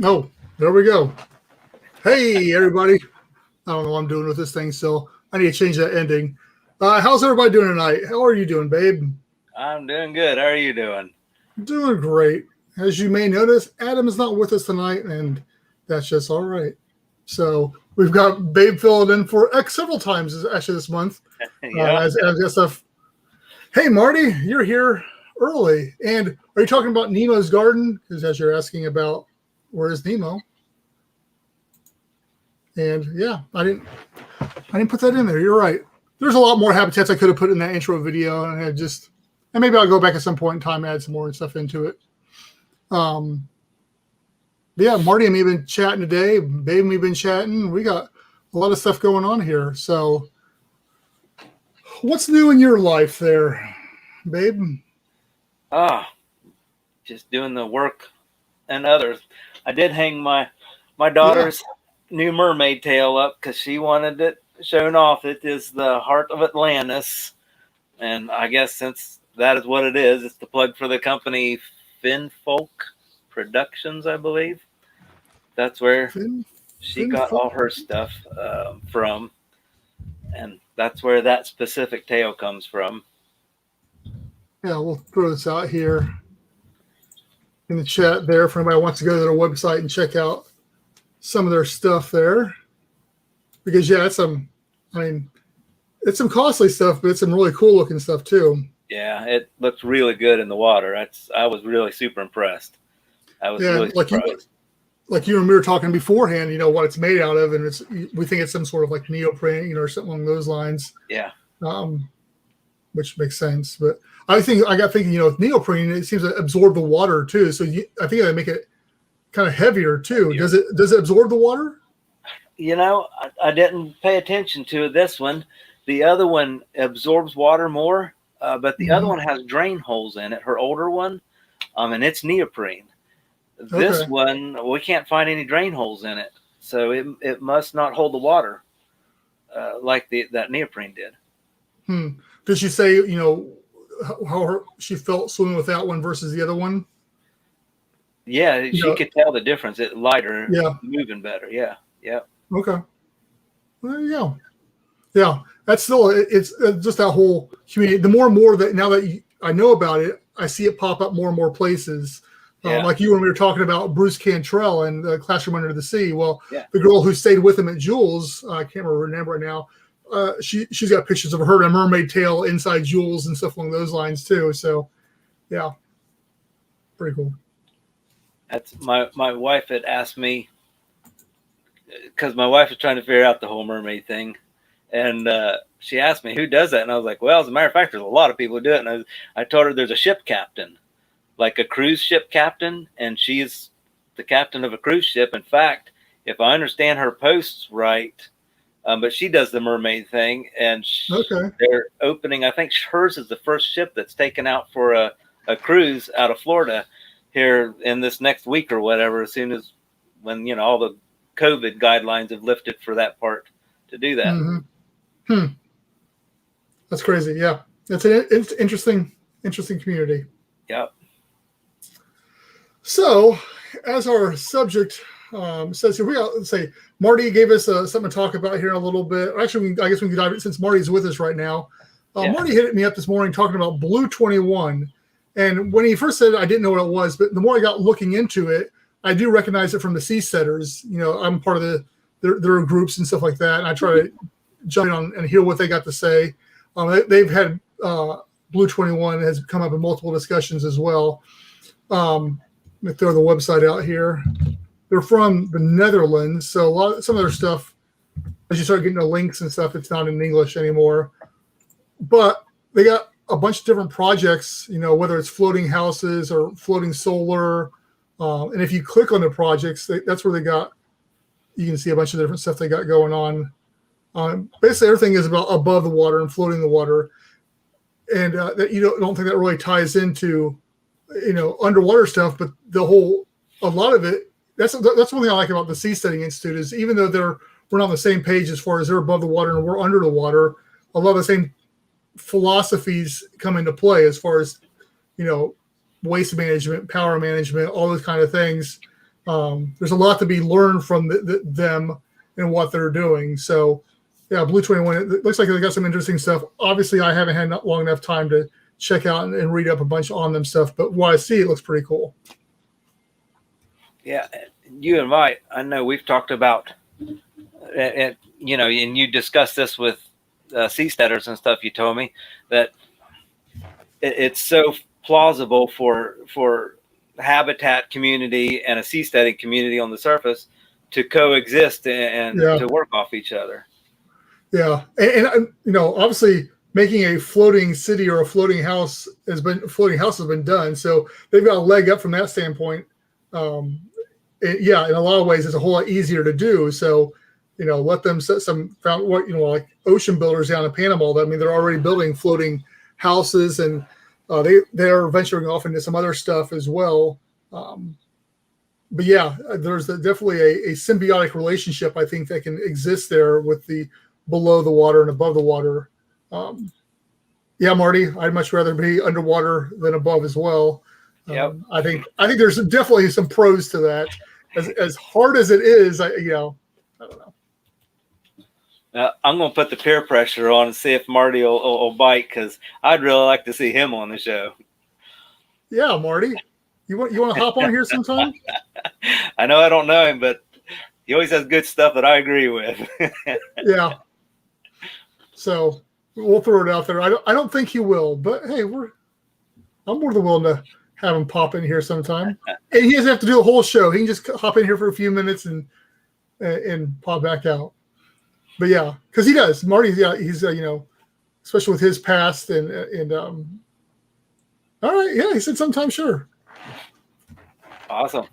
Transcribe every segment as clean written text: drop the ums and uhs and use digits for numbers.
Oh, there we go. Hey, everybody. I don't know what I'm doing with this thing, so I need to change that ending. How's everybody doing tonight? How are you doing, babe? I'm doing good. How are you doing? Doing great. As you may notice, Adam is not with us tonight, and that's just all right. So we've got Babe filling in for X several times actually this month. Yeah. As got stuff. Hey, Marty, you're here early. And are you talking about Nemo's garden? Because as you're asking about where is Nemo, and yeah, I didn't put that in there. You're right. There's a lot more habitats I could have put in that intro video, and maybe I'll go back at some point in time, add some more stuff into it. But yeah, Marty and me have been chatting today. Babe and me have been chatting. We got a lot of stuff going on here. So, what's new in your life there, babe? Ah, just doing the work and others. I did hang my daughter's new mermaid tail up because she wanted it shown off. It is the heart of Atlantis, and I guess since that is what it is, it's the plug for the company Finfolk Productions, I believe. That's where she got all her stuff from, and that's where that specific tail comes from. Yeah, we'll throw this out here in the chat there for anybody who wants to go to their website and check out some of their stuff there. Because yeah, it's some costly stuff, but it's some really cool looking stuff too. Yeah, it looks really good in the water. I was really super impressed. I was really surprised. Like you and me were talking beforehand, you know what it's made out of, and we think it's some sort of like neoprene, or something along those lines. Yeah. Which makes sense. But I got thinking, with neoprene, it seems to absorb the water too. So I think they make it kind of heavier too. Does it absorb the water? I didn't pay attention to this one. The other one absorbs water more, but the other one has drain holes in it. Her older one, and it's neoprene. This one, we can't find any drain holes in it, so it must not hold the water like that neoprene did. Did she say, how she felt swimming with that one versus the other one? Yeah, she could tell the difference. It's lighter, moving better. Yeah. Okay. Well, there you go. Yeah, that's still it's just that whole community. The more and more that now that I know about it, I see it pop up more and more places. Like you when we were talking about Bruce Cantrell and the Classroom Under the Sea. Well, the girl who stayed with him at Jules, I can't remember it now. She's got pictures of her in a mermaid tail inside Jules and stuff along those lines too. So, yeah, pretty cool. That's my wife had asked me, because my wife was trying to figure out the whole mermaid thing, and she asked me who does that, and I was like, well, as a matter of fact, there's a lot of people who do it. And I told her there's a ship captain, like a cruise ship captain, and she's the captain of a cruise ship. In fact, if I understand her posts right, but she does the mermaid thing, and they're opening. I think hers is the first ship that's taken out for a cruise out of Florida here in this next week or whatever. As soon as when all the COVID guidelines have lifted for that part to do that. That's crazy. Yeah, it's an interesting community. Yep. So, as our subject says here, let's say Marty gave us something to talk about here in a little bit. Actually, I guess we can dive in since Marty's with us right now. Marty hit me up this morning talking about Blue 21. And when he first said it, I didn't know what it was. But the more I got looking into it, I do recognize it from the Sea Setters. I'm part of their groups and stuff like that. And I try to jump in on and hear what they got to say. They've had Blue 21 has come up in multiple discussions as well. Let me throw the website out here. They're from the Netherlands, so some of their stuff, as you start getting the links and stuff, it's not in English anymore. But they got a bunch of different projects, whether it's floating houses or floating solar. And if you click on the projects, that's where you can see a bunch of different stuff they got going on. Basically, everything is about above the water and floating the water. And that you don't think that really ties into, underwater stuff, but a lot of it, that's one thing I like about the Seasteading Institute is even though we're not on the same page as far as they're above the water and we're under the water, a lot of the same philosophies come into play as far as, waste management, power management, all those kind of things. there's a lot to be learned from them and what they're doing. So, yeah, Blue 21, it looks like they got some interesting stuff. Obviously, I haven't had long enough time to check out and read up a bunch on them stuff, but what I see, it looks pretty cool. Yeah, you and I know we've talked about, and you discussed this with seasteaders and stuff. You told me that it's so plausible for habitat community and a seasteading community on the surface to coexist and to work off each other. Yeah, and obviously making a floating city or a floating house has been done, so they've got a leg up from that standpoint. In a lot of ways, it's a whole lot easier to do. So, let them set like ocean builders down in Panama. I mean, they're already building floating houses, and they're venturing off into some other stuff as well. But yeah, there's definitely a symbiotic relationship, I think, that can exist there with the below the water and above the water. Yeah, Marty, I'd much rather be underwater than above as well. Yep. I think there's definitely some pros to that. As hard as it is, I don't know. I'm going to put the peer pressure on and see if Marty will bite, because I'd really like to see him on the show. Yeah, Marty, you want to hop on here sometime? I know I don't know him, but he always has good stuff that I agree with. Yeah. So we'll throw it out there. I don't think he will, but hey, I'm more than willing to have him pop in here sometime. And he doesn't have to do the whole show. He can just hop in here for a few minutes and pop back out. But yeah, because he does. Marty, he's especially with his past and all right, yeah, he said sometime, sure. Awesome.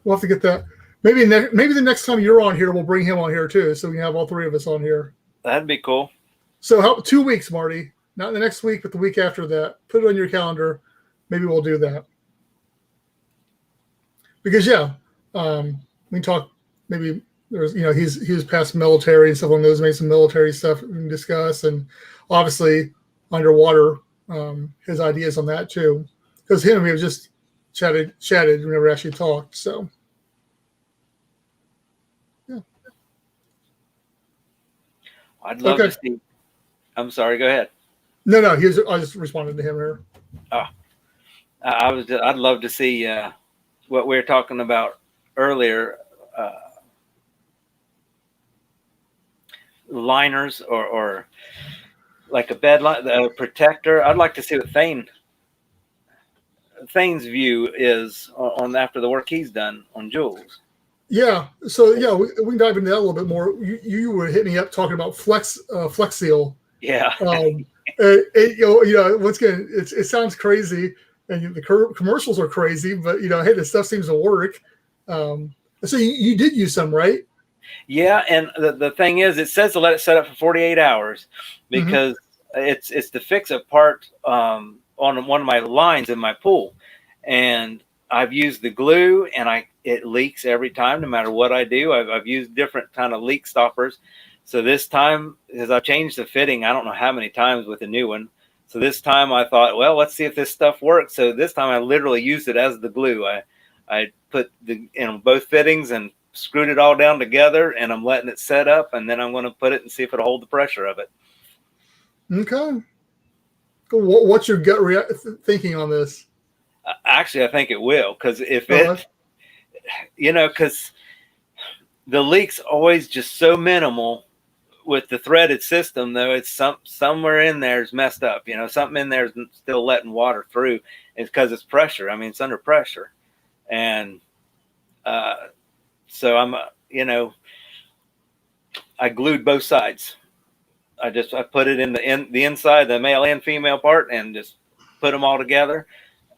We'll have to get that. Maybe the next time you're on here, we'll bring him on here too, so we can have all three of us on here. That'd be cool. So 2 weeks, Marty. Not the next week, but the week after that. Put it on your calendar. Maybe we'll do that. Because we talk. Maybe there's he was past military and stuff on those. Made some military stuff we can discuss, and obviously underwater, his ideas on that too. Because we have just chatted. We never actually talked. So. I'd love to see. I'm sorry. Go ahead. No. I just responded to him here. Oh, I'd love to see what we were talking about earlier. Liners or like a bed line, a protector. I'd like to see what Thane's view is on after the work he's done on Jules. Yeah, so we can dive into that a little bit more. You were hitting me up talking about Flex Seal. Yeah. Once again, it sounds crazy, and the commercials are crazy, but hey, this stuff seems to work. So you did use some, right? Yeah, and the thing is, it says to let it set up for 48 hours because it's to fix a part on one of my lines in my pool, and I've used the glue, and it leaks every time, no matter what I do. I've used different kind of leak stoppers. So this time, as I've changed the fitting, I don't know how many times with the new one. So this time I thought, well, let's see if this stuff works. So this time I literally used it as the glue. I put both fittings and screwed it all down together, and I'm letting it set up, and then I'm going to put it and see if it'll hold the pressure of it. Okay. What's your gut thinking on this? Actually, I think it will, because because the leak's always just so minimal with the threaded system, though. It's somewhere in there is messed up. Something in there is still letting water through. It's because it's pressure. I mean, it's under pressure, and so I'm I glued both sides. I put it in the inside, the male and female part, and just put them all together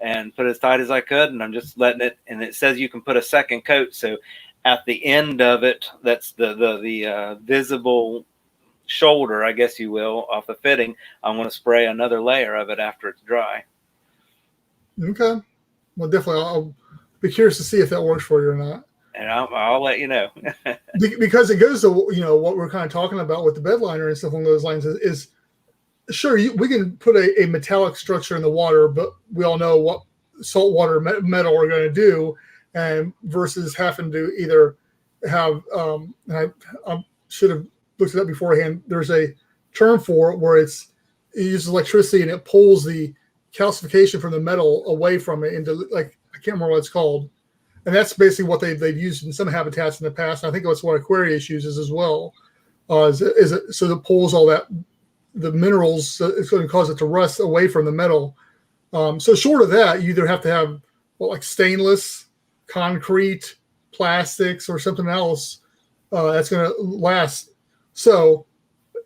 and put it as tight as I could. And I'm just letting it, and it says you can put a second coat. So at the end of it, that's the visible shoulder, I guess you will, off the fitting. I'm going to spray another layer of it after it's dry. Okay. Well, definitely. I'll be curious to see if that works for you or not. And I'll let you know. Because it goes to, what we're kind of talking about with the bed liner and stuff along those lines is sure, we can put a metallic structure in the water, but we all know what saltwater metal we're going to do. and versus having to either have, I should have looked it up beforehand. There's a term for it where it uses electricity and it pulls the calcification from the metal away from it into, like, I can't remember what it's called. And that's basically what they've used in some habitats in the past. And I think that's what Aquarius uses as well. Is it so that pulls all that, the minerals, it's going to cause it to rust away from the metal. So short of that, you either have to have like stainless, concrete, plastics, or something else that's going to last. So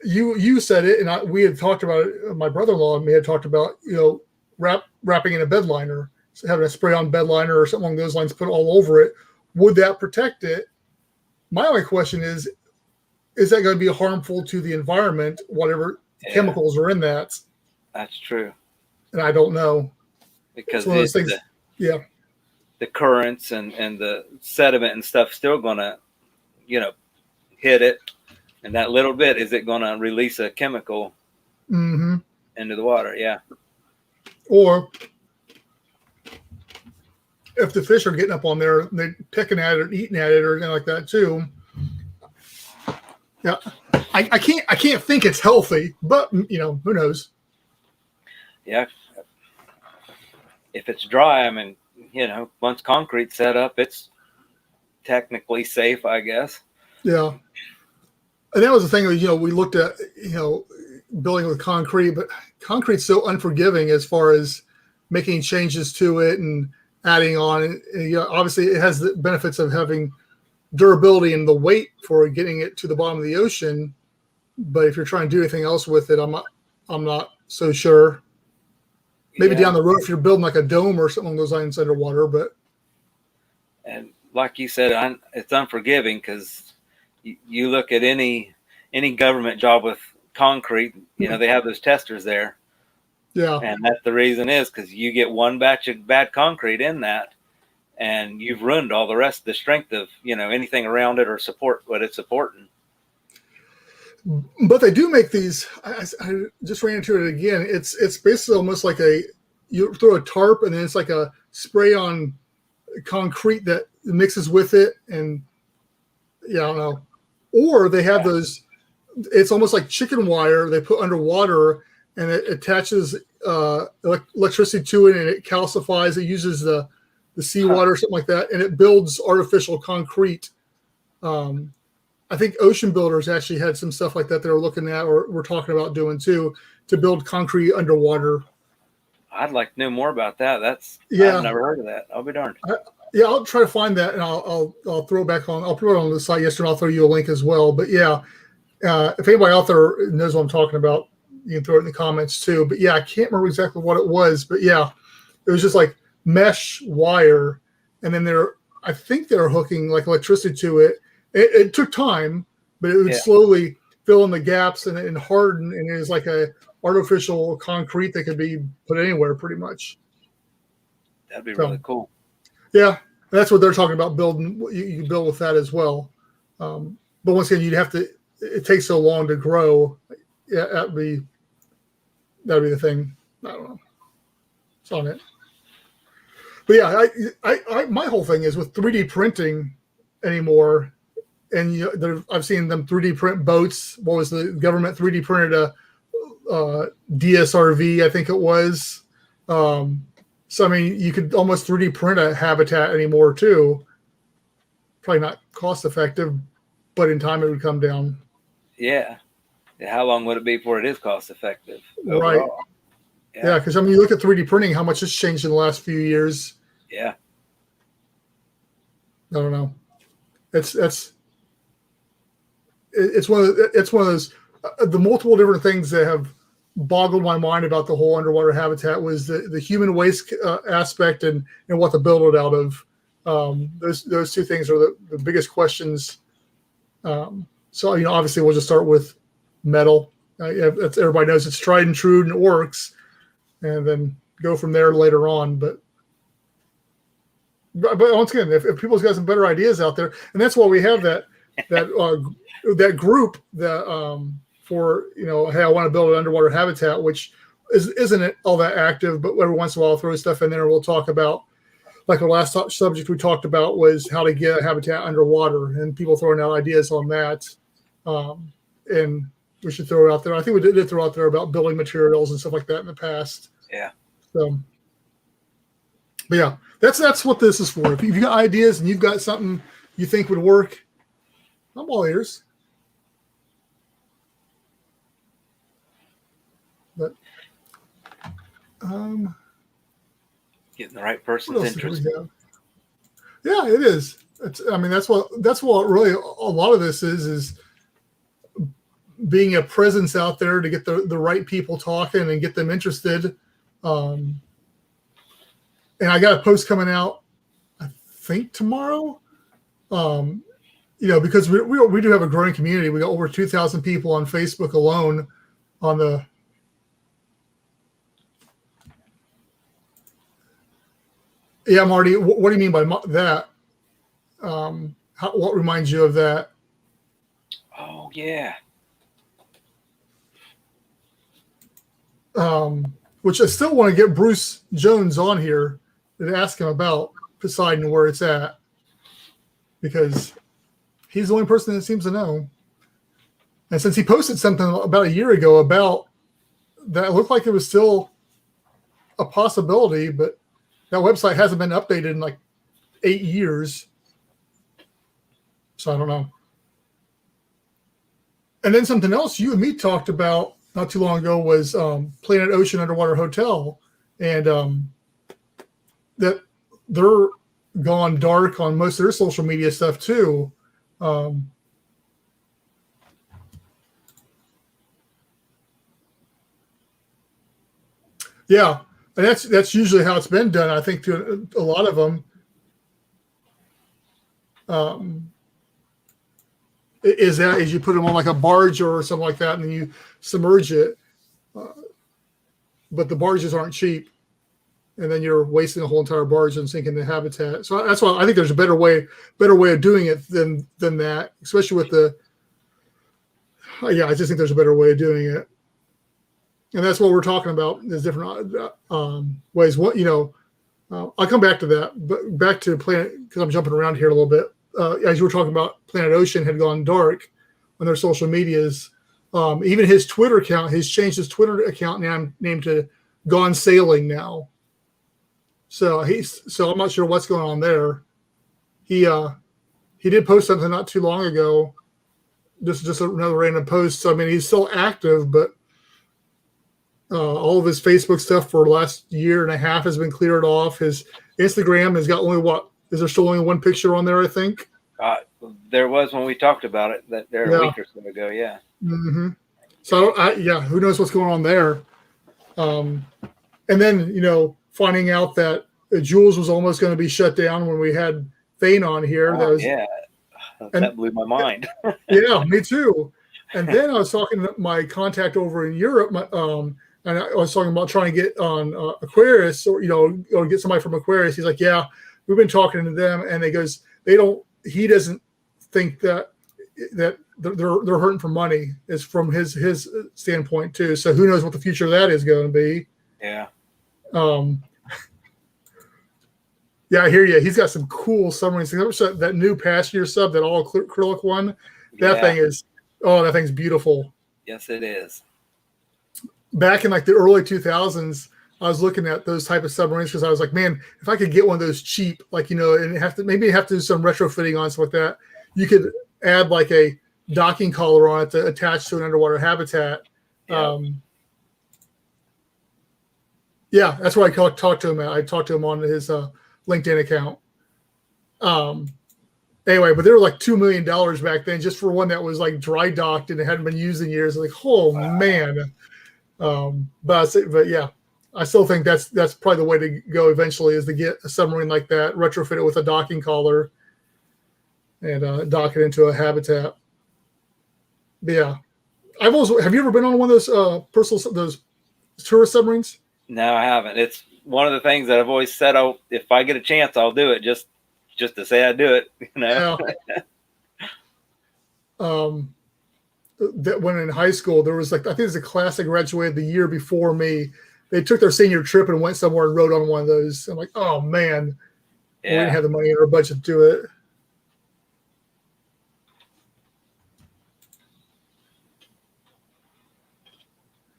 you said it, and we had talked about it. My brother-in-law and me had talked about, wrapping in a bed liner, so having a spray-on bed liner or something along those lines put all over it. Would that protect it? My only question is that going to be harmful to the environment, whatever chemicals are in that? That's true. And I don't know. Because the currents and the sediment and stuff still going to, hit it. And that little bit, is it going to release a chemical into the water? Yeah. Or if the fish are getting up on there, they're picking at it or eating at it or anything like that too. Yeah. I can't think it's healthy, but who knows? Yeah. If it's dry, I mean, once concrete's set up, it's technically safe, I guess. Yeah. And that was the thing, we looked at, building with concrete, but concrete's so unforgiving as far as making changes to it and adding on. And, obviously it has the benefits of having durability and the weight for getting it to the bottom of the ocean. But if you're trying to do anything else with it, I'm not so sure. Maybe down the road if you're building like a dome or something along those lines underwater, but. And like you said, it's unforgiving because you look at any government job with concrete, they have those testers there. Yeah. And that's the reason is because you get one batch of bad concrete in that and you've ruined all the rest of the strength of, anything around it or support what it's supporting. But they do make these. I just ran into it again. It's basically almost like you throw a tarp and then it's like a spray on concrete that mixes with it, and I don't know. Or they have those. It's almost like chicken wire they put underwater, and it attaches electricity to it, and it calcifies. It uses the seawater or something like that, and it builds artificial concrete. I think Ocean Builders actually had some stuff like that they were looking at, or we're talking about doing too, to build concrete underwater. I'd like to know more about that. I've never heard of that. I'll be darned. I'll try to find that, and I'll throw it back on. I'll put it on the site yesterday. I'll throw you a link as well. But if anybody out there knows what I'm talking about, you can throw it in the comments too. But I can't remember exactly what it was. But it was just like mesh wire, and then I think they're hooking like electricity to it. It took time, but it would slowly fill in the gaps and harden, and it was like a artificial concrete that could be put anywhere pretty much. That'd be really cool. Yeah, that's what they're talking about building. You can build with that as well. But once again, it takes so long to grow. Yeah, that'd be the thing. I don't know. It's on it. But I my whole thing is with 3D printing anymore. And I've seen them 3D print boats. What was the government 3D printed a DSRV? I think it was. So I mean, you could almost 3D print a habitat anymore too. Probably not cost effective, but in time it would come down. Yeah. How long would it be before it is cost effective? Right. Yeah, because I mean, you look at 3D printing, how much has changed in the last few years. Yeah. I don't know. It's one of those the multiple different things that have boggled my mind about the whole underwater habitat was the human waste aspect and what to build it out of. Those two things are the biggest questions. So obviously we'll just start with metal. Everybody knows it's tried and true and it works, and then go from there later on. But once again, if people's got some better ideas out there, and that's why we have that group that for hey, I want to build an underwater habitat, which isn't all that active, but every once in a while I'll throw stuff in there and we'll talk about like our last subject we talked about was how to get a habitat underwater, and people throwing out ideas on that. And we should throw it out there. I think we did throw out there about building materials and stuff like that in the past. Yeah. So, but yeah, that's what this is for. If you've got ideas and you've got something you think would work, I'm all ears. But getting the right person's interest. Yeah, it is. That's what really a lot of this is being a presence out there to get the right people talking and get them interested. And I got a post coming out, I think tomorrow. Because we do have a growing community. We got over 2,000 people on Facebook alone on the. Yeah, Marty, what do you mean by that? What reminds you of that? Oh, yeah. Which I still want to get Bruce Jones on here and ask him about Poseidon, where it's at, because he's the only person that seems to know. And since he posted something about a year ago about that, it looked like it was still a possibility, but that website hasn't been updated in like 8 years. So I don't know. And then something else you and me talked about not too long ago was Planet Ocean Underwater Hotel. And that they're gone dark on most of their social media stuff too. Yeah. And that's usually how it's been done, I think, to a lot of them. Is you put them on like a barge or something like that, and then you submerge it. But the barges aren't cheap, and then you're wasting the whole entire barge and sinking the habitat. So that's why I think there's a better way of doing it than that, especially with the. I just think there's a better way of doing it. And that's what we're talking about. There's different ways. I'll come back to that, but back to Planet, because I'm jumping around here a little bit. As you were talking about, Planet Ocean had gone dark on their social medias. Even his Twitter account, he's changed his Twitter account name to Gone Sailing now. So I'm not sure what's going on there. He did post something not too long ago, just another random post. So he's still active, but. All of his Facebook stuff for the last year and a half has been cleared off. His Instagram has got only is there still only one picture on there, I think? There was when we talked about it a week or so ago, yeah. Mm-hmm. So, who knows what's going on there? And then, finding out that Jules was almost going to be shut down when we had Thane on here. That blew my mind. Yeah, me too. And then I was talking to my contact over in Europe, and I was talking about trying to get on Aquarius, or get somebody from Aquarius. He's like, yeah, we've been talking to them, and he doesn't think that they're hurting for money, is from his standpoint too. So who knows what the future of that is going to be. Yeah. Yeah, I hear you. He's got some cool submarines. That new passenger sub, that all acrylic one, that thing's beautiful. Yes, it is. Back in like the early 2000s, I was looking at those type of submarines because I was like, man, if I could get one of those cheap, and have to do some retrofitting on stuff like that, you could add like a docking collar on it to attach to an underwater habitat. Yeah, that's where I talked to him at. I talked to him on his LinkedIn account. Anyway, but they were like $2 million back then, just for one that was like dry docked and it hadn't been used in years. Like, man. But yeah, I still think that's probably the way to go eventually, is to get a submarine like that, retrofit it with a docking collar, and dock it into a habitat. But yeah, have you ever been on one of those those tourist submarines? No, I haven't. It's one of the things that I've always said, if I get a chance, I'll do it, just to say I do it, Yeah. That when in high school, there was I think it was a class that graduated the year before me. They took their senior trip and went somewhere and rode on one of those. I'm like, oh man, We didn't have the money in our budget to do it.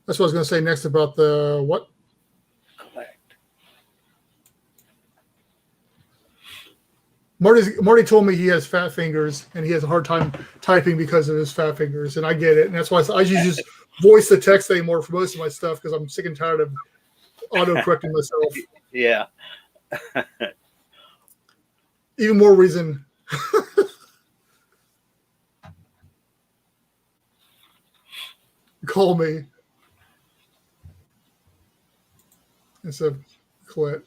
That's what I was going to say next about the what? Marty told me he has fat fingers and he has a hard time typing because of his fat fingers, and I get it. And that's why I usually just voice the text anymore for most of my stuff because I'm sick and tired of auto correcting myself. Yeah. Even more reason. Call me instead of Colette.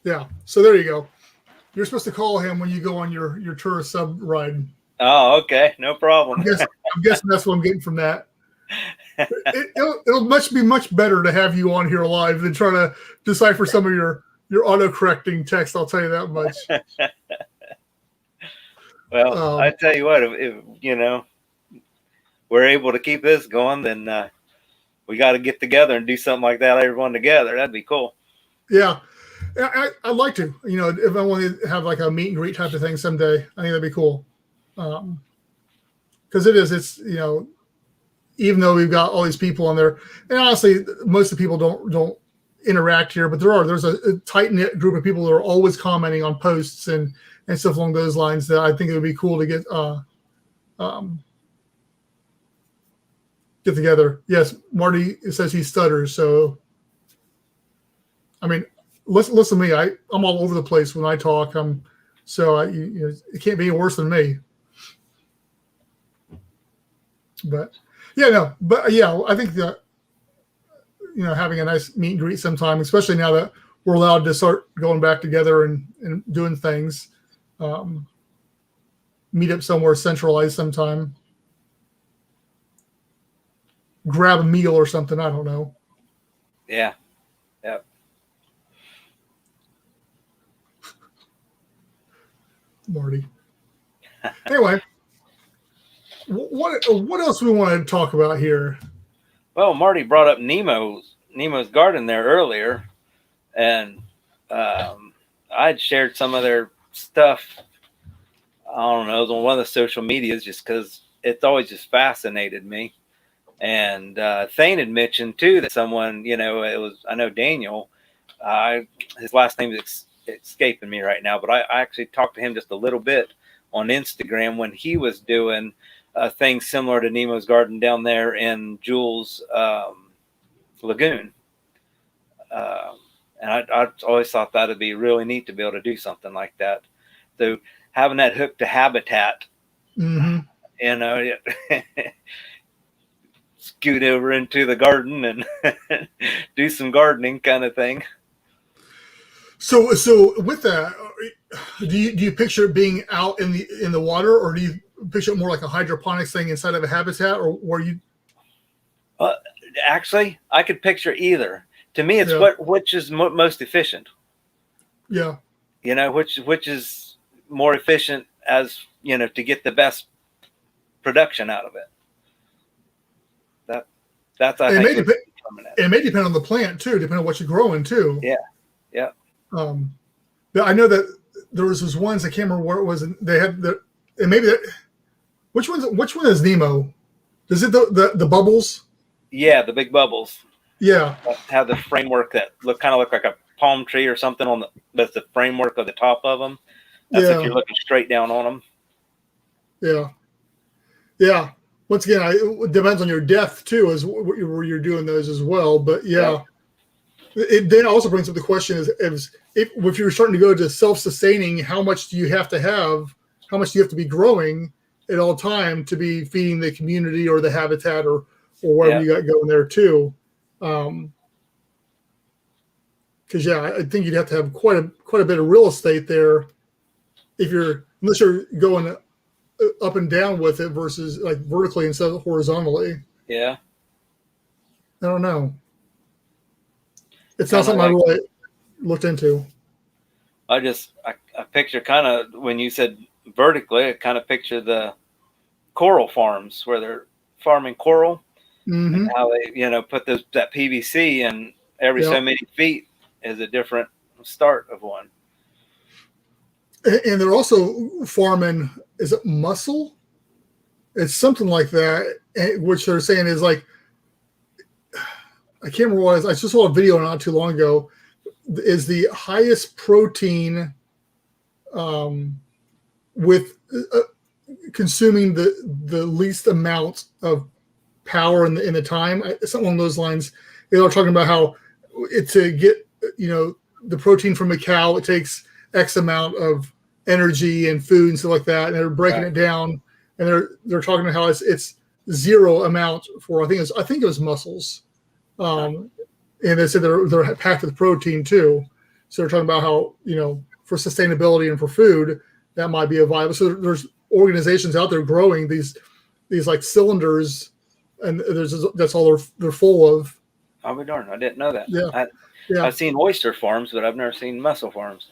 Yeah, so there you go. You're supposed to call him when you go on your tourist sub ride. Oh, okay, no problem. I'm guessing that's what I'm getting from that. It'll be much better to have you on here live than trying to decipher some of your auto-correcting text. I'll tell you that much. Well, I tell you what, if we're able to keep this going, then we got to get together and do something like that, everyone together. That'd be cool. Yeah. I'd like to, if I want to have like a meet and greet type of thing someday, I think that'd be cool. Because it's even though we've got all these people on there, and honestly, most of the people don't interact here, but there's a tight knit group of people that are always commenting on posts and stuff along those lines that I think it would be cool to get together. Yes, Marty says he stutters, so I mean. Listen to me. I'm all over the place when I talk. It can't be worse than me. But I think that having a nice meet and greet sometime, especially now that we're allowed to start going back together and doing things, meet up somewhere centralized sometime, grab a meal or something. I don't know. Yeah. Yep. Marty. Anyway, what else we want to talk about here? Well, Marty brought up Nemo's garden there earlier, and I'd shared some of their stuff. I don't know, it was on one of the social medias just because it's always just fascinated me. And Thane had mentioned too that someone, I know Daniel, his last name is escaping me right now, but I actually talked to him just a little bit on Instagram when he was doing things similar to Nemo's garden down there in Jules Lagoon. And I always thought that would be really neat to be able to do something like that. So having that hook to habitat, scoot over into the garden and do some gardening kind of thing. So with that, do you picture it being out in the water, or do you picture it more like a hydroponics thing inside of a habitat, or where you? Actually, I could picture either. To me, it's which is most efficient. Yeah. Which is more efficient as to get the best production out of it. That's I think. It may depend on the plant too, depending on what you're growing too. Yeah. Yeah. I know that there was this ones, I can't remember where it was. They had which one is Nemo? Is it the bubbles? Yeah, the big bubbles. Yeah. Have the framework that look like a palm tree or something that's the framework of the top of them. That's if you're looking straight down on them. Yeah. Yeah. Once again, it depends on your depth too, as where you're doing those as well. But it then also brings up the question if you're starting to go to self-sustaining, how much do you have to have? How much do you have to be growing at all time to be feeding the community or the habitat or whatever you got going there too? Because I think you'd have to have quite a bit of real estate there unless you're going up and down with it versus like vertically instead of horizontally. Yeah. I don't know. It's not something I really looked into. I picture kind of when you said vertically, I kind of picture the coral farms where they're farming coral and how they, put that PVC in every so many feet is a different start of one. And they're also farming, is it mussel? It's something like that, which they're saying is like, I can't remember what it is. I just saw a video not too long ago, is the highest protein with consuming the least amount of power in the time, something along those lines. They are talking about how to get the protein from a cow, it takes X amount of energy and food and stuff like that, and they're breaking it down, and they're talking about how it's zero amount for I think it was mussels, and they said they're packed with protein too. So they're talking about how for sustainability and for food that might be a viable. So there's organizations out there growing these like cylinders, and that's all they're full of. I'll be darned, I didn't know that. Yeah, I've seen oyster farms, but I've never seen mussel farms.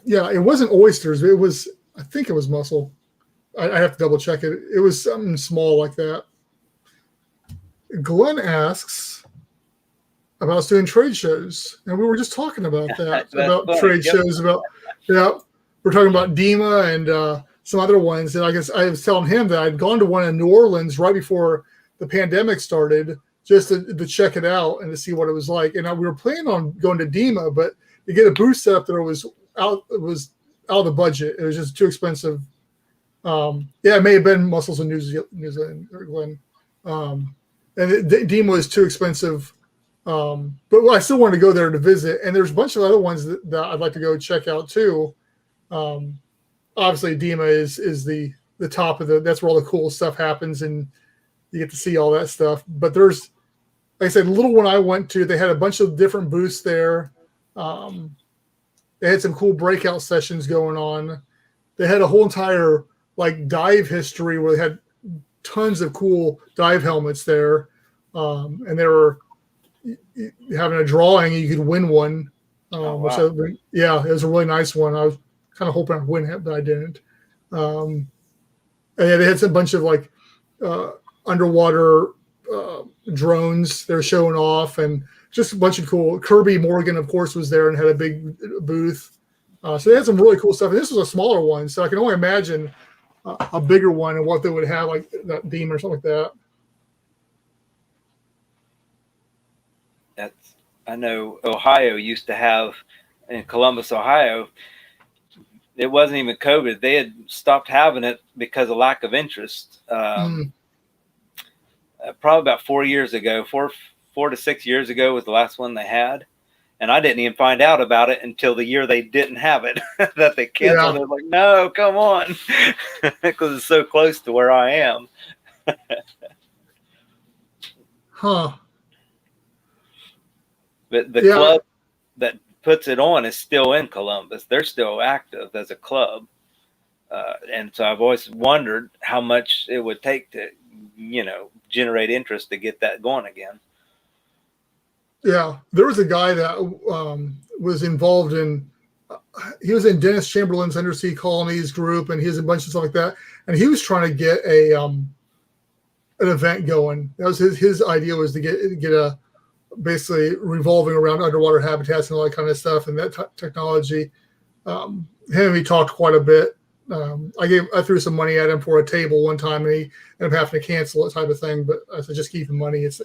It wasn't oysters. I think it was mussel. I have to double check it. It was something small like that. Glenn asks about us doing trade shows, and we were just talking about that about funny. Trade shows. We're talking about DEMA and some other ones. And I guess I was telling him that I'd gone to one in New Orleans right before the pandemic started, just to check it out and to see what it was like. And we were planning on going to DEMA, but to get a booth set up there was out of the budget. It was just too expensive. It may have been mussels in New Zealand or Glenn. And DEMA was too expensive. But I still wanted to go there to visit. And there's a bunch of other ones that I'd like to go check out too. Obviously DEMA is the top of that's where all the cool stuff happens, and you get to see all that stuff. But there's, like I said, the little one I went to, they had a bunch of different booths there. They had some cool breakout sessions going on. They had a whole entire like dive history where they had tons of cool dive helmets there. And they were having a drawing, and you could win one. Wow. It was a really nice one. I was kind of hoping I'd win it, but I didn't. And they had a bunch of like underwater drones they're showing off, and just a bunch of cool. Kirby Morgan, of course, was there and had a big booth. So they had some really cool stuff. And this was a smaller one, so I can only imagine a bigger one and what they would have, like that DEMA or something like that. I know Ohio used to have, in Columbus, Ohio, it wasn't even COVID. They had stopped having it because of lack of interest. Probably about 4 years ago, 4 to 6 years ago was the last one they had. And I didn't even find out about it until the year they didn't have it, that they canceled. Yeah. I was like, no, come on. Because it's so close to where I am. Huh. But the club that puts it on is still in Columbus. They're still active as a club. And so I've always wondered how much it would take to, generate interest to get that going again. Yeah. There was a guy that was involved in, he was in Dennis Chamberlain's Undersea Colonies group, and he has a bunch of stuff like that. And he was trying to get an event going. That was his idea, was to get a, basically revolving around underwater habitats and all that kind of stuff, and that technology. Him and me talked quite a bit. I threw some money at him for a table one time, and he ended up having to cancel it, type of thing. But I said, just keep the money. It's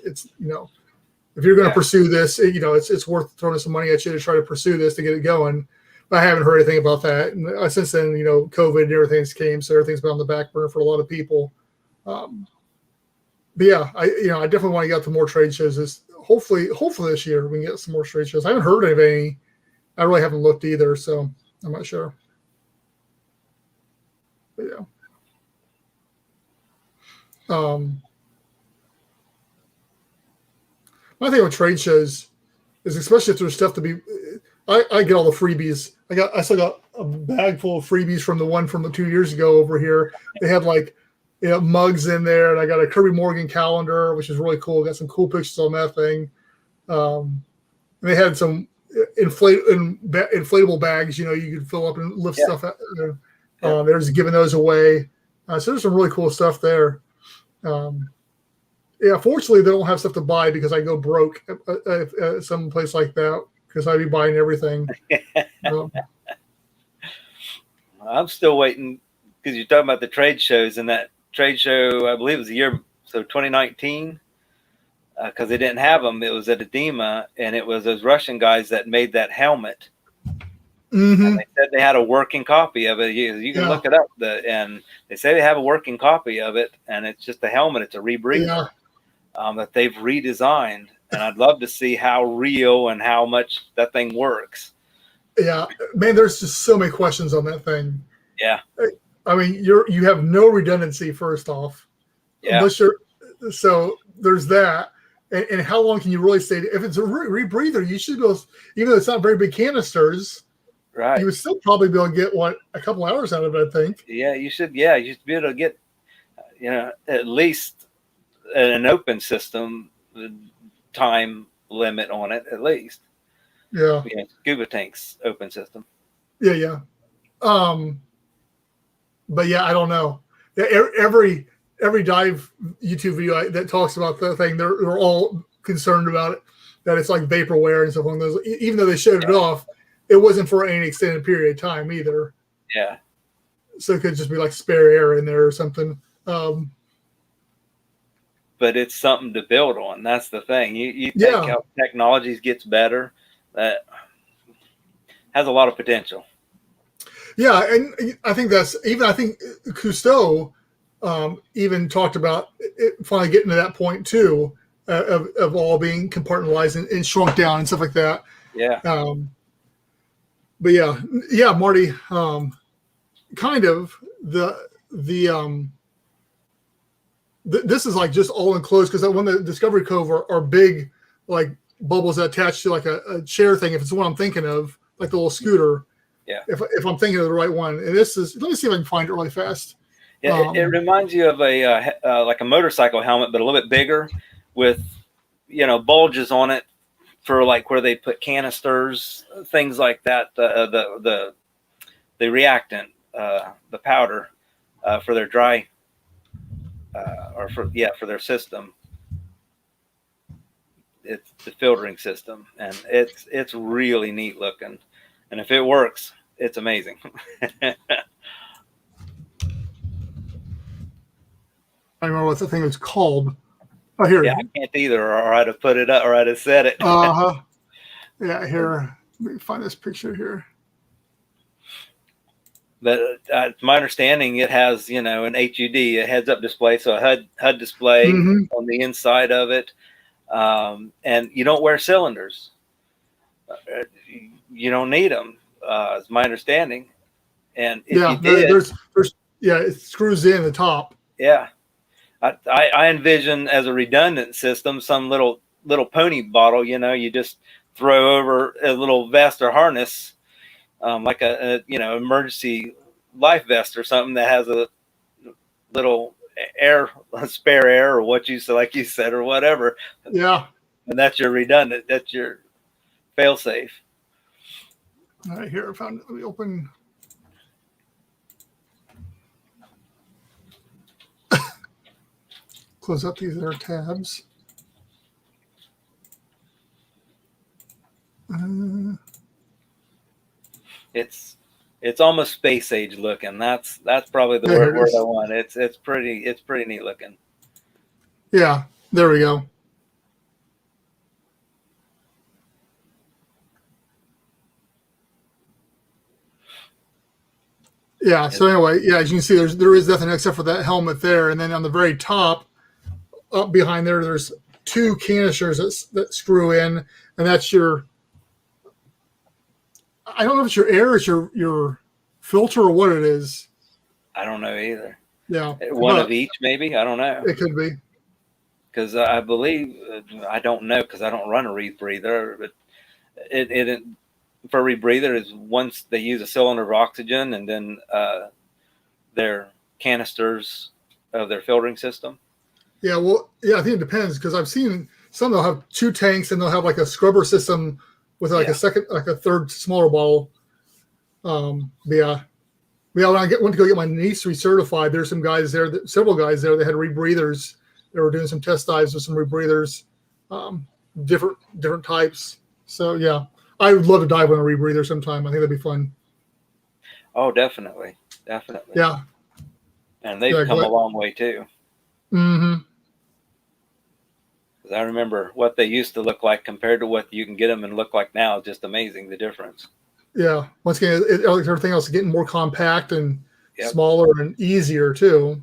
if you're going to pursue this, it's worth throwing some money at you to try to pursue this to get it going. But I haven't heard anything about that. And since then, COVID and everything's came, so everything's been on the back burner for a lot of people. But yeah, I definitely want to get out to more trade shows. Hopefully this year we can get some more trade shows. I haven't heard of any. I really haven't looked either, so I'm not sure. But yeah. My thing with trade shows is, especially if there's stuff to be, I get all the freebies. I still got a bag full of freebies from the one from 2 years ago over here. They had mugs in there, and I got a Kirby Morgan calendar, which is really cool. Got some cool pictures on that thing. And they had some inflatable bags, you could fill up and lift stuff out. They're just giving those away. So there's some really cool stuff there. Fortunately, they don't have stuff to buy because I go broke at some place like that, because I'd be buying everything. I'm still waiting because you're talking about the trade shows, and that trade show, I believe, was the year, so 2019, because they didn't have them. It was at Edema, and it was those Russian guys that made that helmet. Mm-hmm. And they said they had a working copy of it. You can look it up. And they say they have a working copy of it, and it's just a helmet. It's a rebreather that they've redesigned. And I'd love to see how real and how much that thing works. Yeah, man, there's just so many questions on that thing. Yeah. I mean, you have no redundancy, first off. Yeah. So there's that. And how long can you really stay? If it's a rebreather, you should go, even though it's not very big canisters, right, you would still probably be able to get, a couple hours out of it, I think. Yeah, you should. Yeah, you should be able to get, at least an open system time limit on it, at least. Yeah. Scuba tanks open system. Yeah. But yeah, I don't know. Yeah, every dive YouTube video that talks about the thing, they're all concerned about it, that it's like vaporware and stuff along those. Even though they showed it off, it wasn't for any extended period of time either. Yeah. So it could just be like spare air in there or something. But it's something to build on. That's the thing. You think how technology gets better, that has a lot of potential. Yeah, and I think I think Cousteau even talked about it finally getting to that point too, of all being compartmentalized and shrunk down and stuff like that. Yeah. But yeah, Marty, kind of this is like just all enclosed, because when the Discovery Cove are big, like bubbles that attach to like a chair thing. If it's the one I'm thinking of, like the little scooter. Yeah. If I'm thinking of the right one, and this is, let me see if I can find it really fast. Yeah, it reminds you of a like a motorcycle helmet, but a little bit bigger, with bulges on it for like where they put canisters, things like that. The reactant, the powder for their dry, or for their system. It's the filtering system, and it's really neat looking, and if it works, it's amazing. I don't remember what the thing was called. Oh, here. Yeah, I can't either, or I'd have put it up, or I'd have said it. Yeah, here. Let me find this picture here. But it's my understanding it has, an HUD, a heads-up display, so a HUD display on the inside of it, and you don't wear cylinders. You don't need them, is my understanding. And if you did, there's it screws in the top. Yeah. I envision as a redundant system some little pony bottle, you just throw over a little vest or harness, like a emergency life vest or something that has a little spare air, or what you said, like you said, or whatever. Yeah. And that's your redundant. That's your fail safe. All right, here I found it. Let me open. Close up these other tabs. It's almost space age looking. That's probably the word I want. It's pretty neat looking. Yeah, there we go. Yeah. So anyway, as you can see, there is nothing except for that helmet there, and then on the very top, up behind there's two canisters that screw in, and that's your. I don't know if it's your air, it's your filter, or what it is. I don't know either. Yeah, one of each, maybe. I don't know. It could be. Because I believe, I don't know, because I don't run a rebreather, but it for a rebreather is once they use a cylinder of oxygen, and then their canisters of their filtering system. Yeah, well, I think it depends, because I've seen some they'll have two tanks, and they'll have like a scrubber system with like a third smaller bottle. When I went to go get my niece recertified, there's some guys there, several guys there that had rebreathers. They were doing some test dives with some rebreathers, different types. So yeah, I would love to dive on a rebreather sometime. I think that'd be fun. Oh, definitely. Yeah. And they've come a long way too. Mm-hmm. Because I remember what they used to look like compared to what you can get them and look like now. Just amazing, the difference. Yeah. Once again, everything else is getting more compact and Yep. smaller and easier too.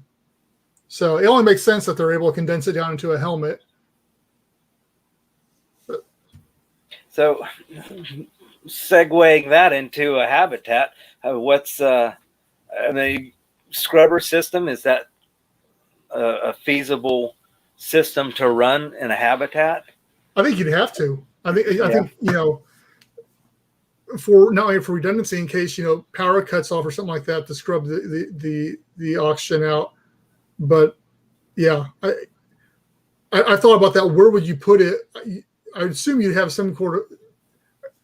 So it only makes sense that they're able to condense it down into a helmet. So, segueing that into a habitat, what's the scrubber system? Is that a feasible system to run in a habitat? I think you'd have to. I think for not only for redundancy in case power cuts off or something like that to scrub the oxygen out, but yeah, I thought about that. Where would you put it? I assume you'd have some sort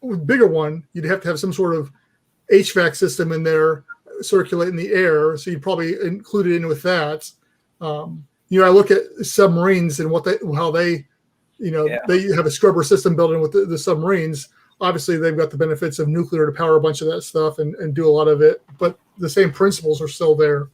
of bigger one. You'd have to have some sort of HVAC system in there circulating the air. So you'd probably include it in with that. I look at submarines and how they have a scrubber system built in with the submarines. Obviously, they've got the benefits of nuclear to power a bunch of that stuff and do a lot of it. But the same principles are still there.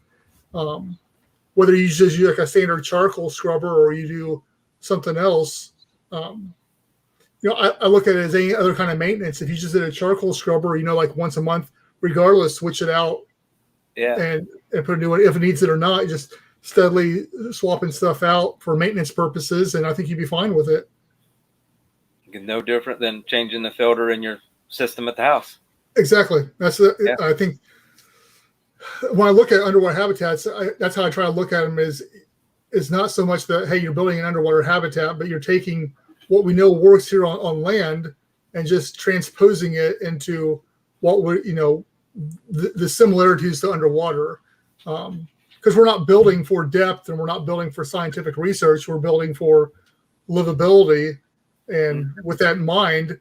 Whether you just use like a standard charcoal scrubber or you do something else, I look at it as any other kind of maintenance. If you just did a charcoal scrubber, like once a month, regardless, switch it out, and put a new one if it needs it or not. Just steadily swapping stuff out for maintenance purposes, and I think you'd be fine with it. No different than changing the filter in your system at the house. Exactly. I think when I look at underwater habitats, that's how I try to look at them. Is not so much that, hey, you're building an underwater habitat, but you're taking what we know works here on land and just transposing it into what would the similarities to underwater. Because we're not building for depth and we're not building for scientific research. We're building for livability. And with that in mind,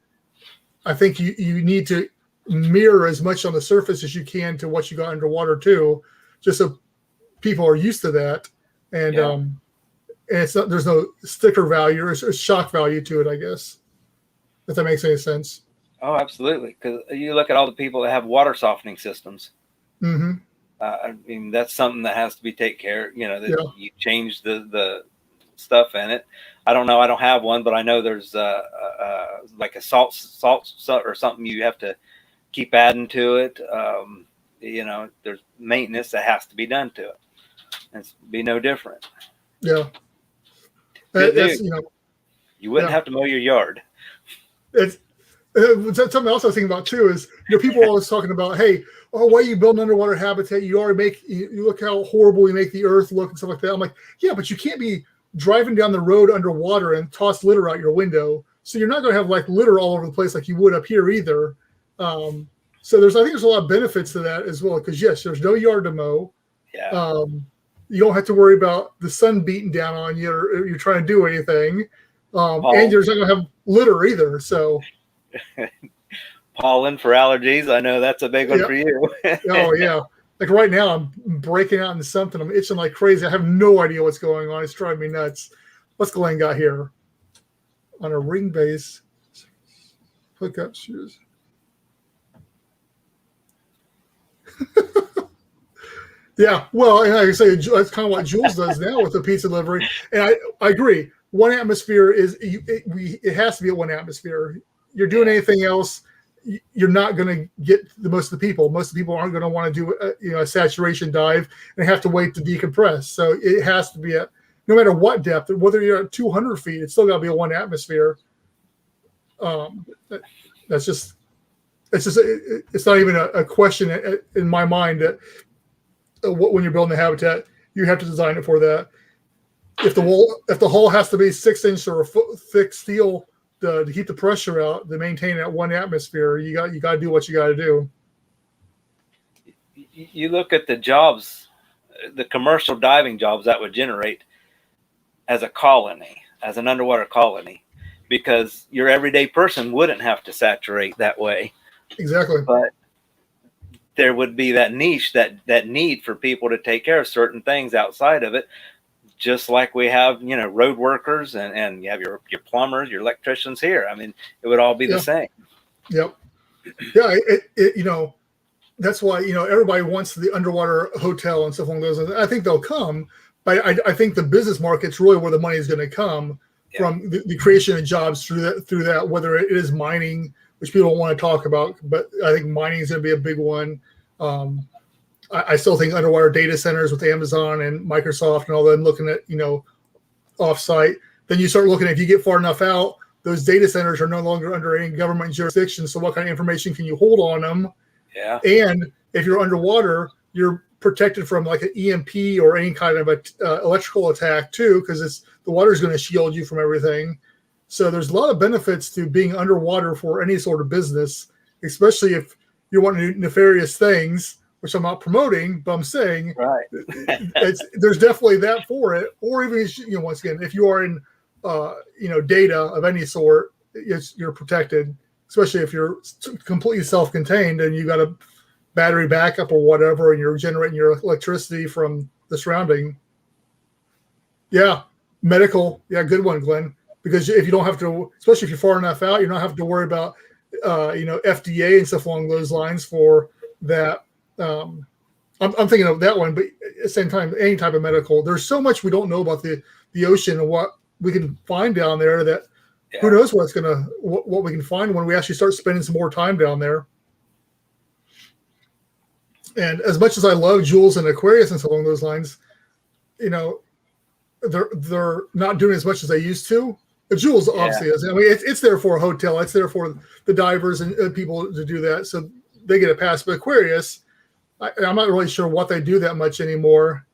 I think you need to mirror as much on the surface as you can to what you got underwater too, just so people are used to that. And there's no sticker value or shock value to it, I guess, if that makes any sense. Oh, absolutely. Because you look at all the people that have water softening systems. Mm-hmm. I mean, that's something that has to be taken care of. You change the stuff in it. I don't know. I don't have one, but I know there's like a salt or something you have to keep adding to it. There's maintenance that has to be done to it. It's be no different. Yeah. You wouldn't have to mow your yard. It's something else I was thinking about too is people are always talking about, hey, why are you building underwater habitat? You look how horrible you make the earth look and stuff like that. I'm like, yeah, but you can't be driving down the road underwater and toss litter out your window. So you're not going to have like litter all over the place like you would up here either. So I think there's a lot of benefits to that as well. Because yes, there's no yard to mow. Yeah. You don't have to worry about the sun beating down on you or you're trying to do anything. And you're not going to have litter either. So pollen for allergies. I know that's a big one for you. Oh yeah. Like right now I'm breaking out into something. I'm itching like crazy. I have no idea what's going on. It's driving me nuts. What's Glenn got here? On a ring base hookup shoes. Yeah, well, and like I say, that's kind of what Jules does now with the pizza delivery. And I agree. One atmosphere it has to be at one atmosphere. You're doing anything else, you're not going to get the most of the people. Most of the people aren't going to want to do a saturation dive and have to wait to decompress. So it has to be at no matter what depth, whether you're at 200 feet, it's still got to be a one atmosphere. It's not even a question in my mind that when you're building a habitat, you have to design it for that. If the hull has to be 6-inch or a foot thick steel to keep the pressure out, to maintain that one atmosphere, you got to do what you got to do. You look at the jobs, the commercial diving jobs that would generate as a colony, as an underwater colony, because your everyday person wouldn't have to saturate that way. Exactly. But there would be that niche, that need for people to take care of certain things outside of it, just like we have, road workers and you have your plumbers, your electricians here. I mean, it would all be the same. Yep. Yeah. That's why, everybody wants the underwater hotel and stuff along those lines. I think they'll come, but I think the business market's really where the money is going to come from the creation of jobs through that, whether it is mining, which people don't want to talk about, but I think mining is going to be a big one. I still think underwater data centers with Amazon and Microsoft and all them looking at, offsite. Then you start looking, if you get far enough out, those data centers are no longer under any government jurisdiction. So what kind of information can you hold on them? Yeah. And if you're underwater, you're protected from like an EMP or any kind of electrical attack too, because the water is going to shield you from everything. So there's a lot of benefits to being underwater for any sort of business, especially if you're wanting to do nefarious things, which I'm not promoting, but I'm saying there's definitely that for it. Or even, once again, if you are in, data of any sort, you're protected, especially if you're completely self-contained and you got a battery backup or whatever, and you're generating your electricity from the surrounding. Yeah. Medical. Yeah. Good one, Glenn. Because if you don't have to, especially if you're far enough out, you're not having to worry about, FDA and stuff along those lines for that. I'm thinking of that one, but at the same time, any type of medical, there's so much we don't know about the ocean and what we can find down there that who knows what we can find when we actually start spending some more time down there. And as much as I love Jules and Aquarius and stuff along those lines, they're not doing as much as they used to. But Jules obviously is. I mean, it's there for a hotel. It's there for the divers and people to do that, so they get a pass. But Aquarius, I'm not really sure what they do that much anymore.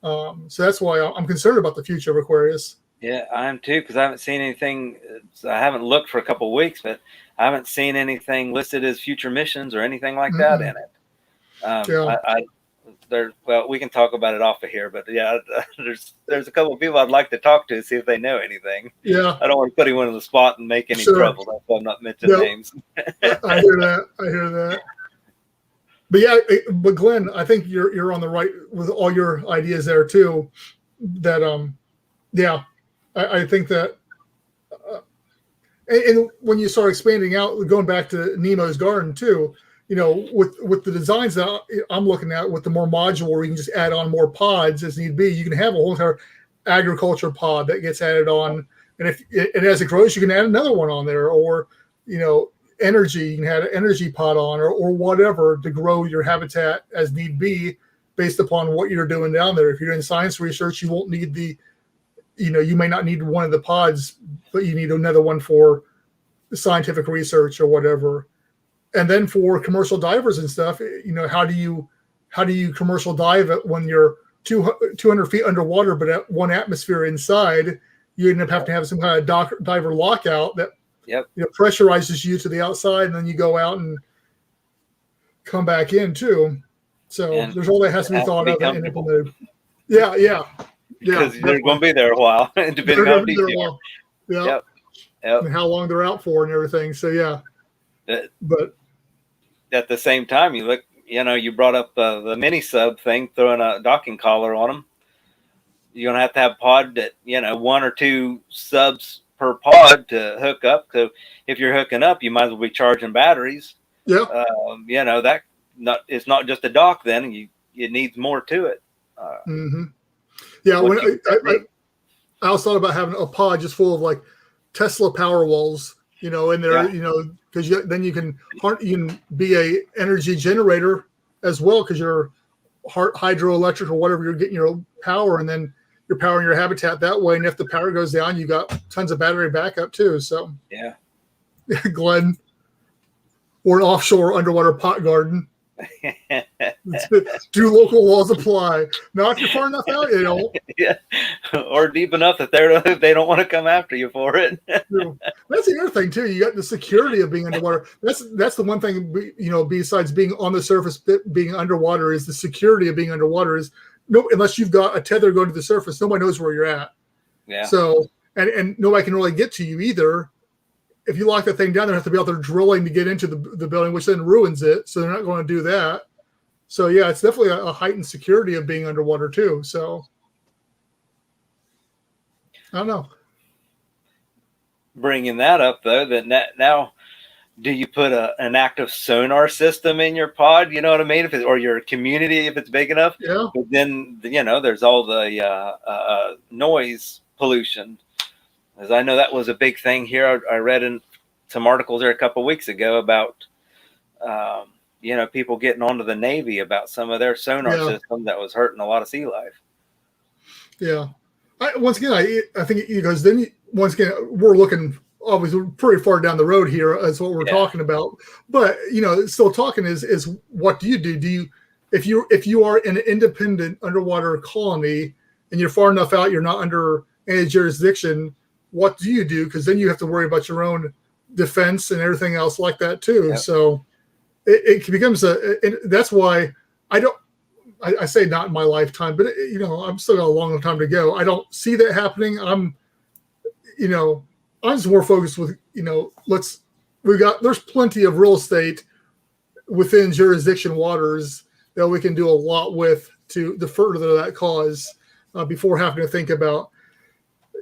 So that's why I'm concerned about the future of Aquarius. Yeah, I am too, because I haven't seen anything. I haven't looked for a couple of weeks, but I haven't seen anything listed as future missions or anything like that in it. Well, we can talk about it off of here, but there's a couple of people I'd like to talk to, see if they know anything. Yeah, I don't want to put anyone on the spot and make any trouble. That's why I'm not mentioning names. I hear that. But Glenn, I think you're on the right with all your ideas there too. That I think that, and when you start expanding out, going back to Nemo's Garden too, with the designs that I'm looking at, with the more modular, where you can just add on more pods as need be, you can have a whole entire agriculture pod that gets added on, and as it grows, you can add another one on there, or energy, you can add an energy pod on, or whatever to grow your habitat as need be, based upon what you're doing down there. If you're doing science research, you won't need you may not need one of the pods, but you need another one for scientific research or whatever. And then for commercial divers and stuff, how do you commercial dive it when you're 200 feet underwater, but at one atmosphere inside? You end up having to have some kind of diver lockout that pressurizes you to the outside, and then you go out and come back in too. So there's all that has to be thought of and implemented. Yeah. Because they're going to be there a while, depending on detail. Yep. And how long they're out for and everything. So but at the same time, you look, you brought up the mini sub thing, throwing a docking collar on them. You're going to have pod that, one or two subs per pod to hook up. So if you're hooking up, you might as well be charging batteries. Yeah. It's not just a dock then. It needs more to it. Yeah, when I also thought about having a pod just full of like Tesla Power Walls, in there, because then you can be a energy generator as well, because you're hydroelectric or whatever, you're getting your power, and then you're powering your habitat that way. And if the power goes down, you got tons of battery backup too. So Glenn, or an offshore underwater pot garden. Do local laws apply? Not if you're far enough out, or deep enough that they don't want to come after you for it. That's the other thing too. You got the security of being underwater. That's the one thing, besides being on the surface, being underwater, is the security of being underwater. Is unless you've got a tether going to the surface, nobody knows where you're at. Yeah. So and nobody can really get to you either. If you lock that thing down, they have to be out there drilling to get into the building, which then ruins it. So they're not going to do that. So it's definitely a heightened security of being underwater too. So I don't know. Bringing that up though, that now do you put an active sonar system in your pod? You know what I mean? Or your community, if it's big enough. Yeah. But then, there's all the noise pollution. As I know, that was a big thing here. I read in some articles there a couple of weeks ago about, people getting onto the Navy about some of their sonar system that was hurting a lot of sea life. Yeah. Once again, I think because then once again, we're looking obviously pretty far down the road here as what we're talking about, but still talking is what do you do? Do you, if you are in an independent underwater colony and you're far enough out, you're not under any jurisdiction, what do you do? Because then you have to worry about your own defense and everything else like that too. Yep. So it becomes that's why I say not in my lifetime, but I'm still got a long time to go. I don't see that happening. I'm just more focused with, there's plenty of real estate within jurisdiction waters that we can do a lot with to further that cause before having to think about,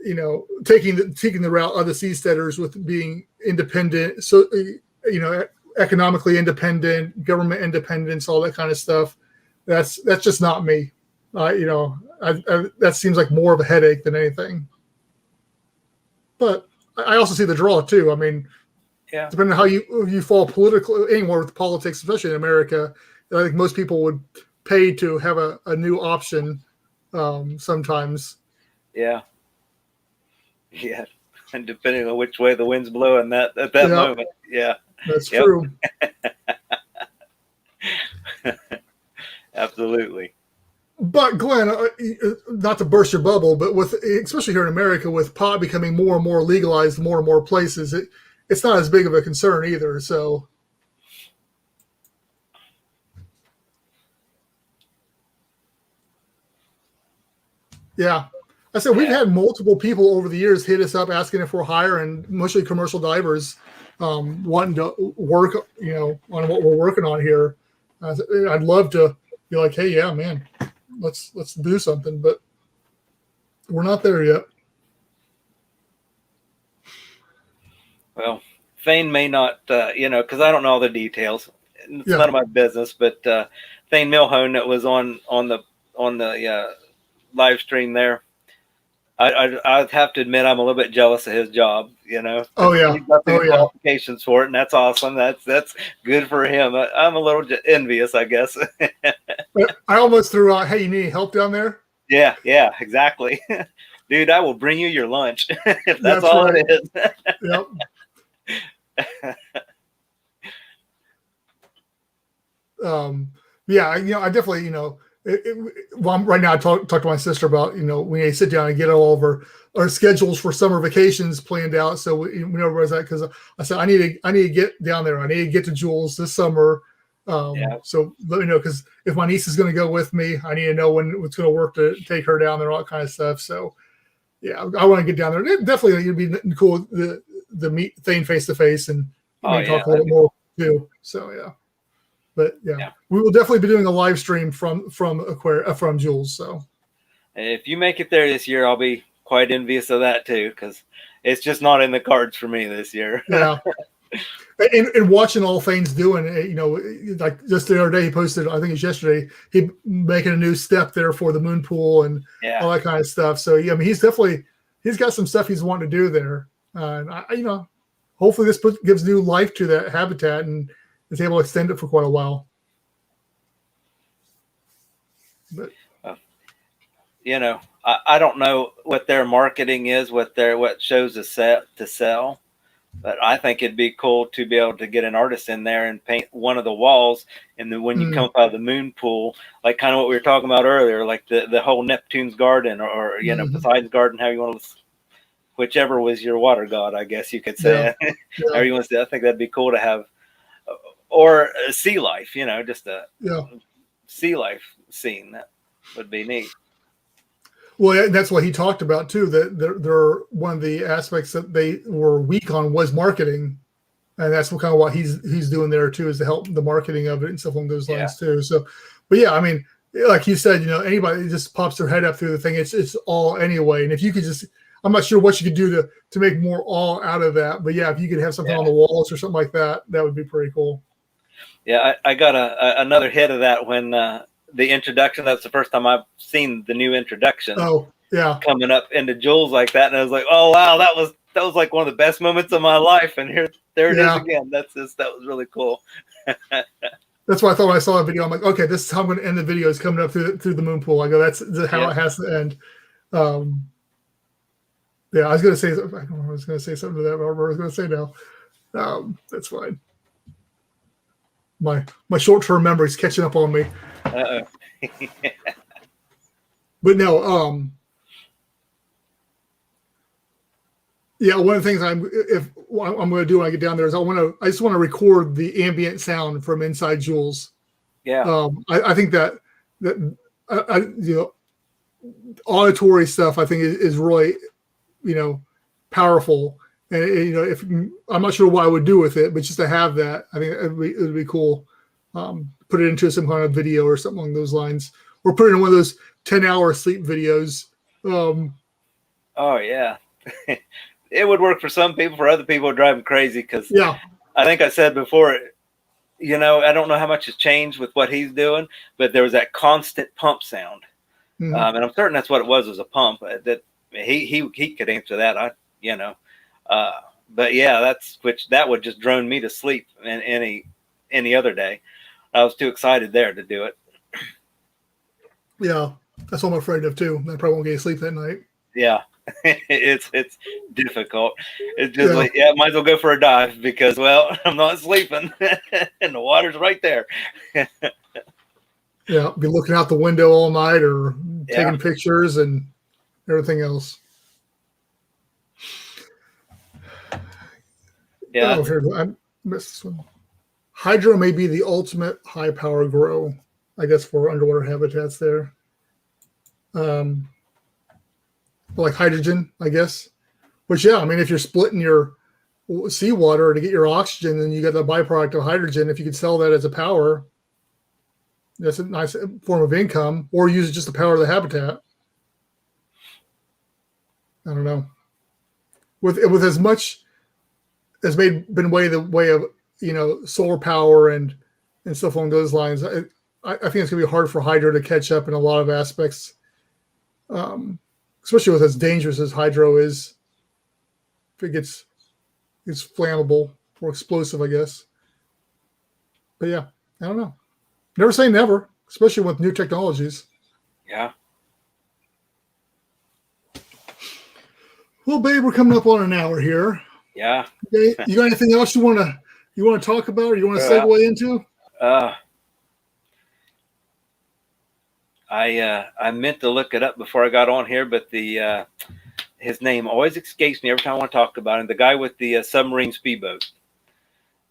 taking the route of the seasteaders with being independent. So, economically independent, government independence, all that kind of stuff. That's just not me. That seems like more of a headache than anything. But I also see the draw too. I mean, depending on how you fall politically anywhere with politics, especially in America, I think most people would pay to have a new option sometimes. Yeah. Yeah. And depending on which way the wind's blowing at that moment. Yeah. That's true. Absolutely. But Glenn, not to burst your bubble, but especially here in America, with pot becoming more and more legalized, more and more places, it's not as big of a concern either. So, yeah, I said we've had multiple people over the years hit us up asking if we're hiring, mostly commercial divers, wanting to work, on what we're working on here. I'd love to be like, hey, yeah, man, let's do something, but we're not there yet. Well, Thane may not, because I don't know all the details. It's none of my business, but Thane Milhone that was on the live stream there, I'd have to admit I'm a little bit jealous of his job. Oh yeah, he's got the qualifications for it, and that's awesome. That's good for him. I'm a little envious, I guess. But I almost threw out, "Hey, you need help down there?" Yeah, exactly, dude. I will bring you your lunch if that's all right. It is. Yep. I definitely, right now I talk to my sister about, we sit down and get all of our schedules for summer vacations planned out. So we know where's that, because I said, I need to get down there. I need to get to Jules this summer. So let me know, because if my niece is going to go with me, I need to know when it's going to work to take her down there, all that kind of stuff. So yeah, I want to get down there. It definitely it'd be cool the meet Thane face to face and talk a little bit more too. So yeah. But we will definitely be doing a live stream from Jules. So if you make it there this year, I'll be quite envious of that too, because it's just not in the cards for me this year. Yeah, and watching all Thane's doing, like just the other day he posted, I think it's yesterday, he making a new step there for the moon pool and all that kind of stuff. So I mean, he's got some stuff he's wanting to do there, and hopefully this gives new life to that habitat and is able to extend it for quite a while. But I don't know what their marketing is, what shows to sell, but I think it'd be cool to be able to get an artist in there and paint one of the walls, and then when you come up out of the moon pool, like kind of what we were talking about earlier, like the whole Neptune's garden or Poseidon's garden, how you want to, whichever was your water god, I guess you could say. However you want to say. I think that'd be cool to have. Or sea life, just a sea life scene. That would be neat. Well, that's what he talked about too. That they're one of the aspects that they were weak on was marketing, and that's kind of what he's doing there too, is to help the marketing of it and stuff along those lines too. So, but I mean, like you said, anybody just pops their head up through the thing. It's all anyway. And if you could just, I'm not sure what you could do to make more awe out of that. But yeah, if you could have something on the walls or something like that, that would be pretty cool. Yeah, I got another hit of that when the introduction. That's the first time I've seen the new introduction. Oh, yeah. Coming up into Jules like that, and I was like, oh wow, that was like one of the best moments of my life. And there it is again. That was really cool. That's why I thought when I saw that video, I'm like, okay, this is how I'm going to end the video. Is coming up through the moon pool. I go, that's how it has to end. Yeah, I was going to say, I don't know, I was going to say something to that. But I was going to say now. That's fine. My short-term memory is catching up on me. Uh-oh. But no, yeah, one of the things I'm going to do when I get down there is I just want to record the ambient sound from inside Jules. Yeah. I think that auditory stuff I think is really, powerful. And if I'm not sure what I would do with it, but just to have that, I think it would be cool. Put it into some kind of video or something along those lines, or put it in one of those 10-hour sleep videos. Oh yeah. It would work for some people. For other people, it would drive them crazy because I think I said before, I don't know how much has changed with what he's doing, but there was that constant pump sound. And I'm certain that's what it was a pump. That he could answer that. But yeah, that would just drone me to sleep any other day. I was too excited there to do it. Yeah, that's what I'm afraid of too. I probably won't get sleep that night. Yeah, it's difficult. It's just might as well go for a dive because, well, I'm not sleeping and the water's right there. Yeah, be looking out the window all night or taking pictures and everything else. Yeah. Oh, here, I missed this one. Hydro may be the ultimate high power grow, I guess, for underwater habitats there. Like hydrogen, I guess. Which, yeah, I mean, if you're splitting your seawater to get your oxygen, then you get the byproduct of hydrogen. If you could sell that as a power, that's a nice form of income, or use it just the power of the habitat. I don't know. With as much as been the way of solar power and stuff along those lines, I think it's gonna be hard for hydro to catch up in a lot of aspects, especially with as dangerous as hydro is. If it it's flammable or explosive, I guess. But yeah, I don't know. Never say never, especially with new technologies. Yeah. Well, babe, we're coming up on an hour here. Yeah. Okay. You got anything else you want to talk about, or you want to segue into? I meant to look it up before I got on here, but his name always escapes me every time I want to talk about him. The guy with the submarine speedboat.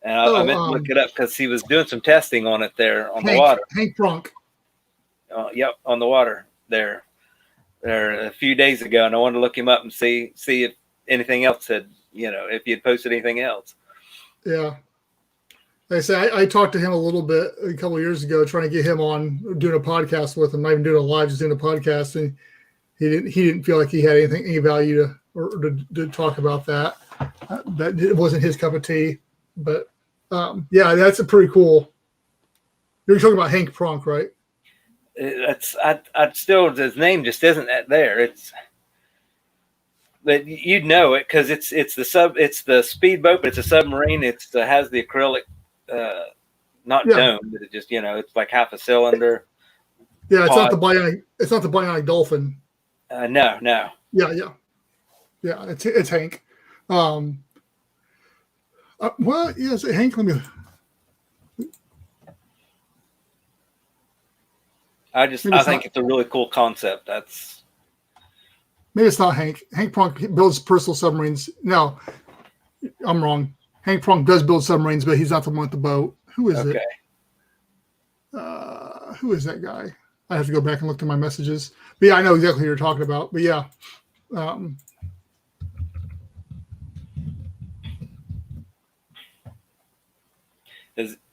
And I meant to look it up because he was doing some testing on it there on the water. Hank Pronk. Yep, on the water there a few days ago, and I wanted to look him up and see if anything else had, if he had posted anything else. Yeah. Like I said, I talked to him a little bit a couple of years ago, trying to get him on doing a podcast with him, not even doing a live, just doing a podcast, and he didn't feel like he had any value to talk about that. That it wasn't his cup of tea. But yeah, that's a pretty cool. You're talking about Hank Pronk, right? I still, his name just isn't there. But you'd know it because it's the speedboat, but it's a submarine. It has the acrylic, not dome, but it just it's like half a cylinder. Yeah, it's not the bionic dolphin. No. Yeah. It's Hank. Well, yeah, is it Hank? Let me. I think it's a really cool concept. Maybe it's not Hank. Hank Pronk builds personal submarines. No, I'm wrong. Hank Pronk does build submarines, but he's not the one with the boat. Who is it? Who is that guy? I have to go back and look at my messages. But yeah, I know exactly who you're talking about. But yeah.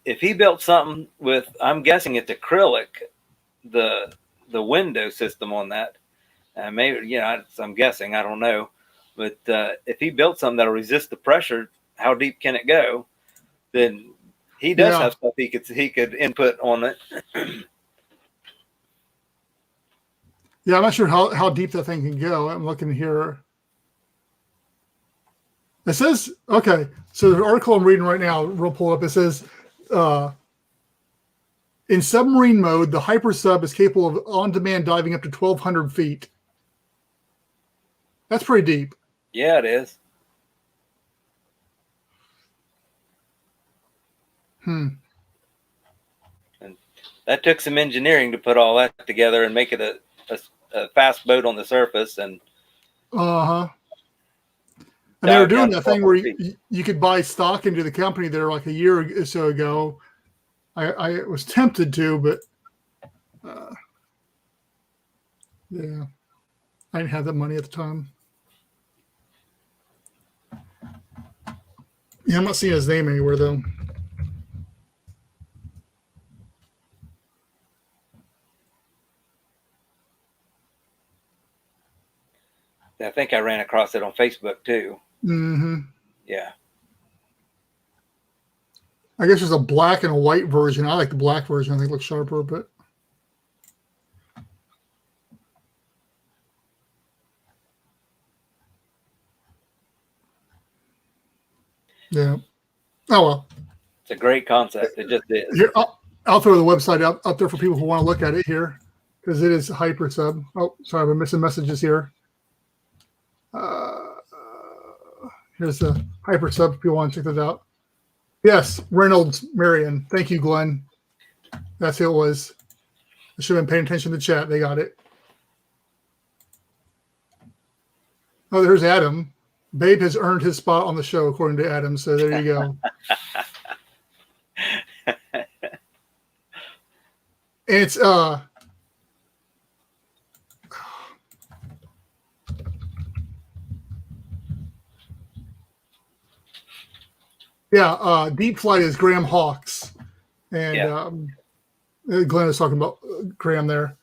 If he built something with, I'm guessing it's acrylic, the window system on that, maybe I'm guessing, I don't know, But if he built something that'll resist the pressure, how deep can it go? Then he does have stuff he could input on it. Yeah, I'm not sure how deep that thing can go. I'm looking here. It says, okay, so the article I'm reading right now, we'll pull up. It says, in submarine mode, the hypersub is capable of on-demand diving up to 1,200 feet. That's pretty deep. Yeah, it is. And that took some engineering to put all that together and make it a fast boat on the surface. And and they were doing that thing where you could buy stock into the company there like a year or so ago. I was tempted to, but yeah, I didn't have that money at the time. Yeah, I'm not seeing his name anywhere though. I think I ran across it on Facebook too. Mm-hmm. Yeah. I guess there's a black and a white version. I like the black version. I think it looks sharper, but yeah. Oh well. It's a great concept. It just is. Here, I'll throw the website out there for people who want to look at it here, because it is hypersub. Oh, sorry, I'm missing messages here. Here's the hypersub if you want to check that out. Yes, Reynolds Marion. Thank you, Glenn. That's who it was. I should have been paying attention to the chat. They got it. Oh, there's Adam. Babe has earned his spot on the show, according to Adam. So there you go. And it's Deep Flight is Graham Hawkes, and Glenn is talking about Graham there,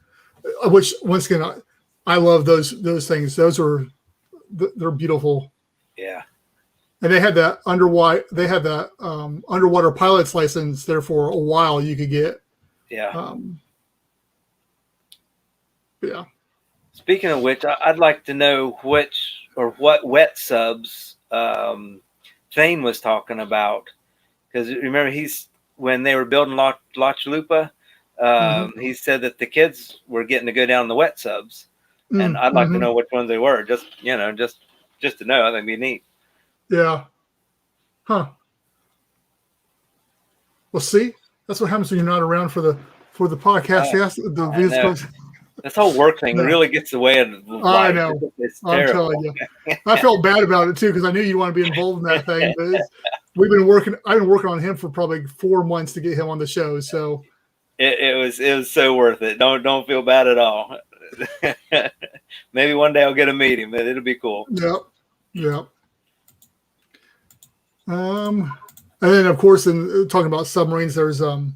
which once again I love those things. Those are they're beautiful. Yeah, and they had that underwater pilot's license there for a while. You could get. Yeah. Yeah. Speaking of which, I'd like to know what wet subs Thane was talking about, because remember when they were building La Chalupa, he said that the kids were getting to go down the wet subs, and I'd like to know which ones they were. Just to know, I think it'd be neat. Yeah. Huh. Well, see, that's what happens when you're not around for the podcast. This whole work thing really gets in the way of life. I know. I'm telling you. I felt bad about it too, because I knew you want to be involved in that thing. But I've been working on him for probably 4 months to get him on the show. So it was so worth it. Don't feel bad at all. Maybe one day I'll get to meet him. It'll be cool. Yep. And then of course, in talking about submarines, there's the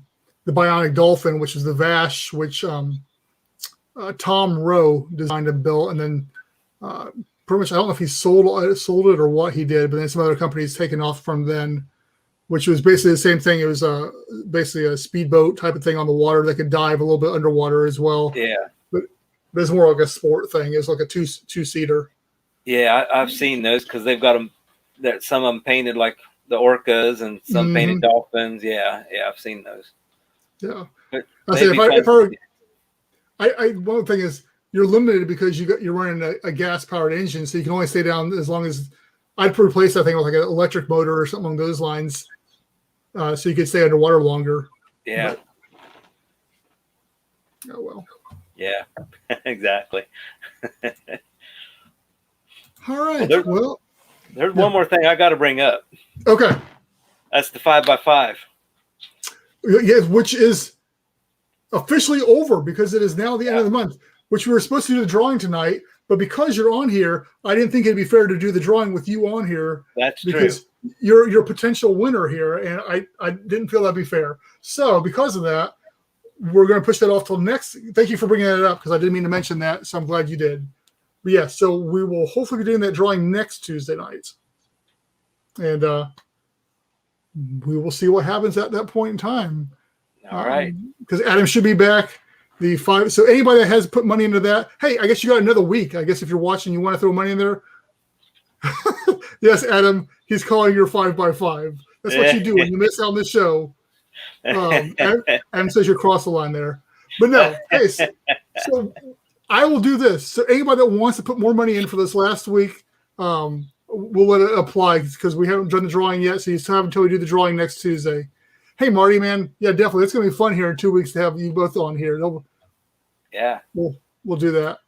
Bionic Dolphin, which is the Vash, which Tom Rowe designed and built, and then pretty much I don't know if he sold it or what he did, but then some other companies taken off from then, which was basically the same thing. It was basically a speedboat type of thing on the water that could dive a little bit underwater as well. Yeah, but it's more like a sport thing. It's like a two-seater. Yeah, I've seen those because they've got them. That some of them painted like the orcas and some painted dolphins. Yeah, I've seen those. Yeah, one thing is you're limited because you're running a gas powered engine, so you can only stay down as long as I'd replace that thing with like an electric motor or something along those lines, so you could stay underwater longer. Yeah. Oh well. Yeah, exactly. All right. There's one more thing I got to bring up. Okay. That's the 5x5. Yes, which is officially over because it is now the end of the month, which we were supposed to do the drawing tonight. But because you're on here, I didn't think it'd be fair to do the drawing with you on here. That's because true. You're a potential winner here, and I didn't feel that'd be fair. So because of that, we're going to push that off till next. Thank you for bringing that up because I didn't mean to mention that. So I'm glad you did. But yeah, so we will hopefully be doing that drawing next Tuesday night. And we will see what happens at that point in time. All right. Because Adam should be back. The 5. So anybody that has put money into that, hey, I guess you got another week. I guess if you're watching, you want to throw money in there. Yes, Adam, he's calling your 5x5. That's what you do when you miss out on the show. Adam says you cross the line there. But no, hey, so I will do this. So anybody that wants to put more money in for this last week, we'll let it apply because we haven't done the drawing yet. So you still have until we do the drawing next Tuesday. Hey, Marty, man. Yeah, definitely. It's going to be fun here in 2 weeks to have you both on here. Yeah. We'll do that.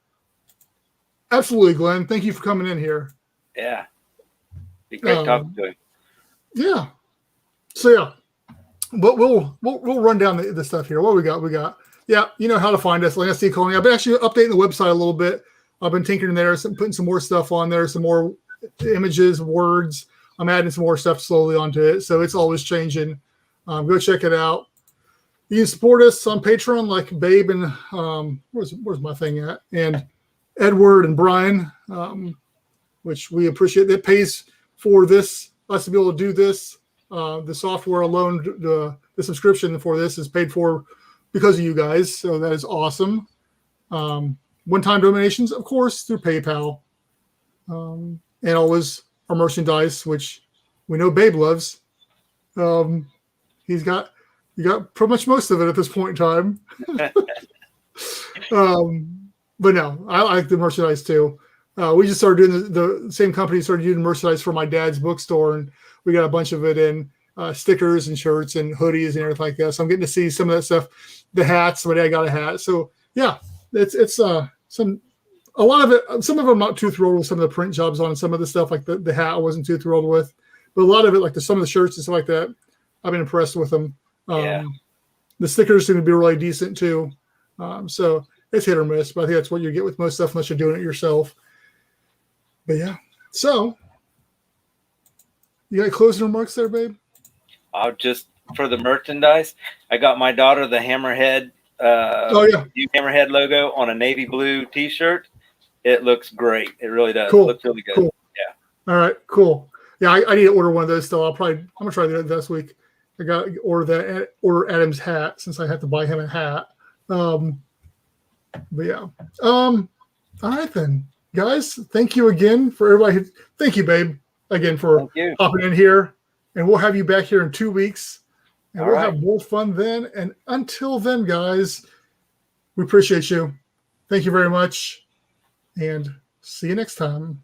Absolutely, Glenn. Thank you for coming in here. Yeah. Be great talking to him. Yeah. So, yeah. But we'll run down the stuff here. What we got? Yeah, you know how to find us. ASC Calling. I've been actually updating the website a little bit. I've been tinkering there, putting some more stuff on there, some more images, words. I'm adding some more stuff slowly onto it. So it's always changing. Go check it out. You can support us on Patreon like Babe and where's my thing at? And Edward and Brian, which we appreciate. That pays for us to be able to do this. The software alone, the subscription for this is paid for because of you guys. So that is awesome. One-time donations, of course, through PayPal. And always our merchandise, which we know Babe loves. You got pretty much most of it at this point in time. But no, I like the merchandise too. We just started doing the same company started doing merchandise for my dad's bookstore, and we got a bunch of it in stickers and shirts and hoodies and everything like that. So I'm getting to see some of that stuff. The hats, somebody I got a hat. So yeah, it's a lot of it. Some of them I'm not too thrilled with some of the print jobs on some of the stuff, like the hat I wasn't too thrilled with, but a lot of it, like some of the shirts and stuff like that, I've been impressed with them. The stickers seem to be really decent too. So it's hit or miss, but I think that's what you get with most stuff unless you're doing it yourself. But yeah, so you got any closing remarks there, Babe? I'll just, for the merchandise, I got my daughter the Hammerhead Hammerhead logo on a navy blue t-shirt. It looks great. It really does. Cool. It looks really good. Cool. Yeah. All right, cool. Yeah, I need to order one of those still. I'm gonna try that this week. I got to order Adam's hat since I had to buy him a hat. But yeah. All right then, guys. Thank you again for everybody. Thank you, Babe, again for hopping in here, and we'll have you back here in 2 weeks, and we'll have more fun then. And until then, guys, we appreciate you. Thank you very much, and see you next time.